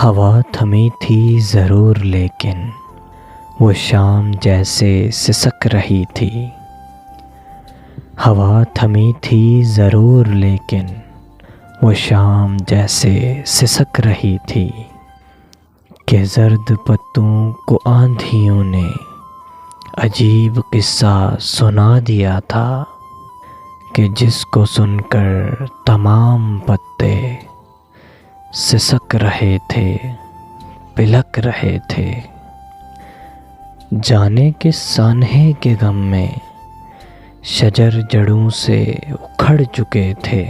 ہوا تھمی تھی ضرور لیکن وہ شام جیسے سسک رہی تھی۔ ہوا تھمی تھی ضرور لیکن وہ شام جیسے سسک رہی تھی کہ زرد پتوں کو آندھیوں نے عجیب قصہ سنا دیا تھا کہ جس کو سن کر تمام پتے سسک رہے تھے، پلک رہے تھے۔ جانے کس سانحے کے غم میں شجر جڑوں سے اکھڑ چکے تھے۔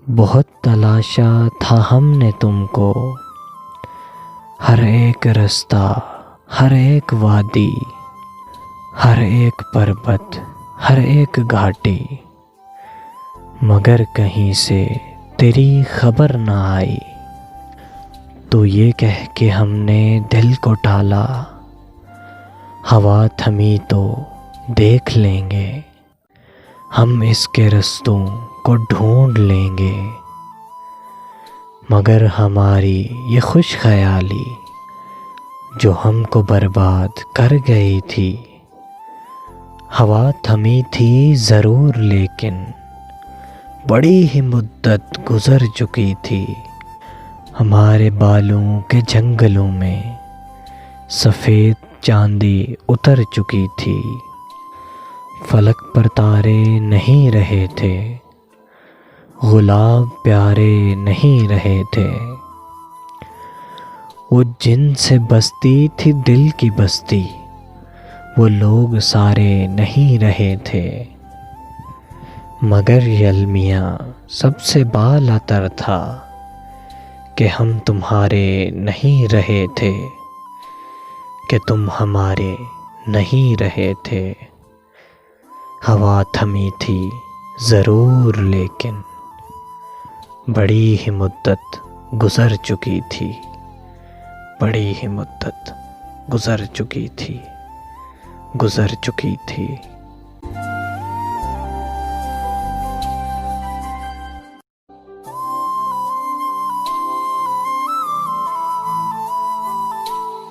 بہت تلاشا تھا ہم نے تم کو، ہر ایک رستہ، ہر ایک وادی، ہر ایک پربت، ہر ایک گھاٹی، مگر کہیں سے تیری خبر نہ آئی۔ تو یہ کہہ کے ہم نے دل کو ٹالا، ہوا تھمی تو دیکھ لیں گے، ہم اس کے رستوں کو ڈھونڈ لیں گے۔ مگر ہماری یہ خوش خیالی جو ہم کو برباد کر گئی تھی، ہوا تھمی تھی ضرور لیکن بڑی ہی مدت گزر چکی تھی۔ ہمارے بالوں کے جنگلوں میں سفید چاندی اتر چکی تھی، فلک پر تارے نہیں رہے تھے، گلاب پیارے نہیں رہے تھے۔ وہ جن سے بستی تھی دل کی بستی، وہ لوگ سارے نہیں رہے تھے، مگر یہ المیاں سب سے بالا تر تھا کہ ہم تمہارے نہیں رہے تھے، کہ تم ہمارے نہیں رہے تھے۔ ہوا تھمی تھی ضرور لیکن بڑی ہی مدت گزر چکی تھی، بڑی ہی مدت گزر چکی تھی، گزر چکی تھی۔